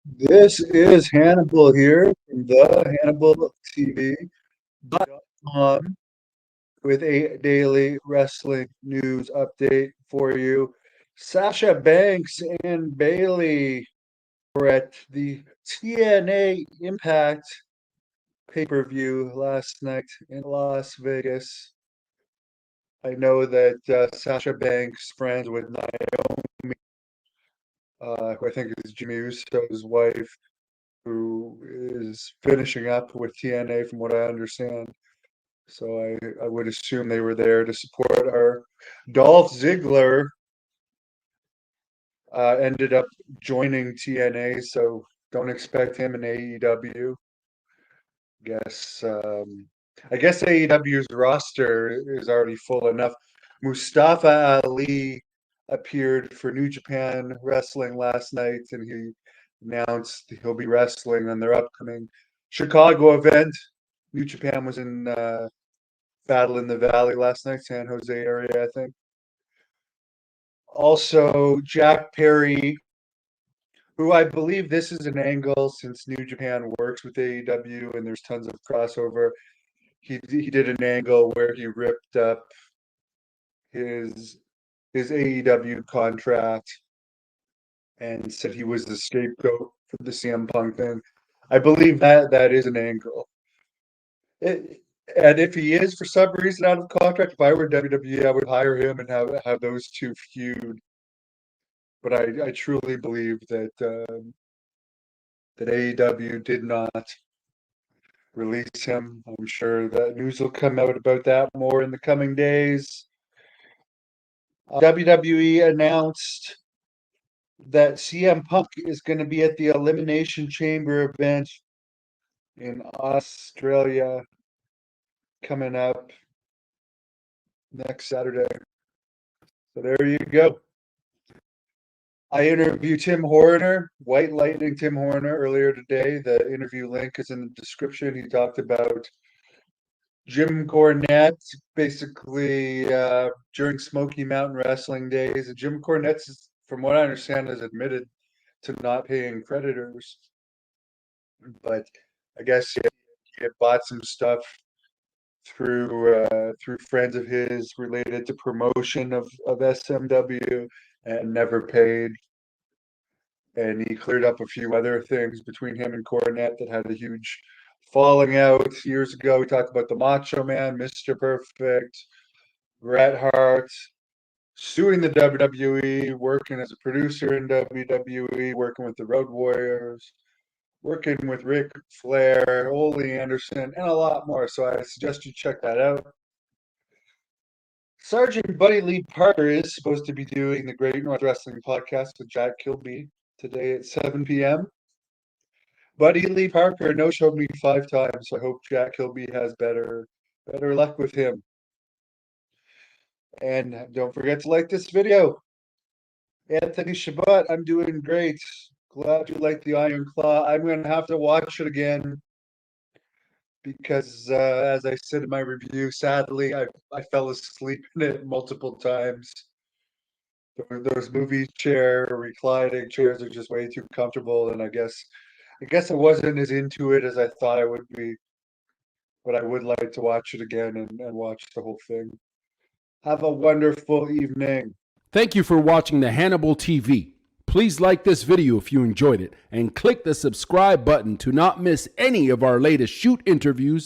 This is Hannibal here from the Hannibal TV.com with a daily wrestling news update for you. Sasha Banks and Bailey were at the TNA Impact pay-per-view last night in Las Vegas. I know that Sasha Banks friends with Naomi, who I think is Jimmy Uso's wife, who is finishing up with TNA from what I understand. So I would assume they were there to support our Dolph Ziggler ended up joining TNA, so don't expect him in AEW. Guess I guess AEW's roster is already full enough. Mustafa Ali appeared for New Japan Wrestling last night, and he announced he'll be wrestling on their upcoming Chicago event. New Japan was in Battle in the Valley last night, San Jose area, I think. Also, Jack Perry, who I believe this is an angle since New Japan works with AEW and there's tons of crossover. He did an angle where he ripped up his his AEW contract and said he was the scapegoat for the CM Punk thing. I believe that is an angle. It, and if he is for some reason out of contract, if I were WWE, I would hire him and have those two feud. But I truly believe that AEW did not release him. I'm sure that news will come out about that more in the coming days. WWE announced that CM Punk is going to be at the Elimination Chamber event in Australia coming up next Saturday. So there you go. I interviewed Tim Horner, White Lightning Tim Horner, earlier today. The interview link is in the description. He talked about Jim Cornette, basically during Smoky Mountain Wrestling days. And Jim Cornette, from what I understand, has admitted to not paying creditors, but I guess he had bought some stuff through friends of his related to promotion of SMW and never paid. And he cleared up a few other things between him and Cornette that had a huge falling out years ago. We talked about the Macho Man, Mr. Perfect, Bret Hart, suing the WWE, working as a producer in WWE, working with the Road Warriors, working with Ric Flair, Ole Anderson, and a lot more. So I suggest you check that out. Sergeant Buddy Lee Parker is supposed to be doing the Great North Wrestling podcast with Jack Kilby today at 7 p.m. Buddy Lee Parker no-showed me 5 times, so I hope Jack Kilby has better luck with him. And don't forget to like this video. Anthony Shabbat, I'm doing great. Glad you like the Iron Claw. I'm going to have to watch it again because, as I said in my review, sadly, I fell asleep in it multiple times. Those movie chair reclining chairs are just way too comfortable, and I guess I wasn't as into it as I thought I would be, but I would like to watch it again and watch the whole thing. Have a wonderful evening. Thank you for watching the Hannibal TV. Please like this video if you enjoyed it and click the subscribe button to not miss any of our latest shoot interviews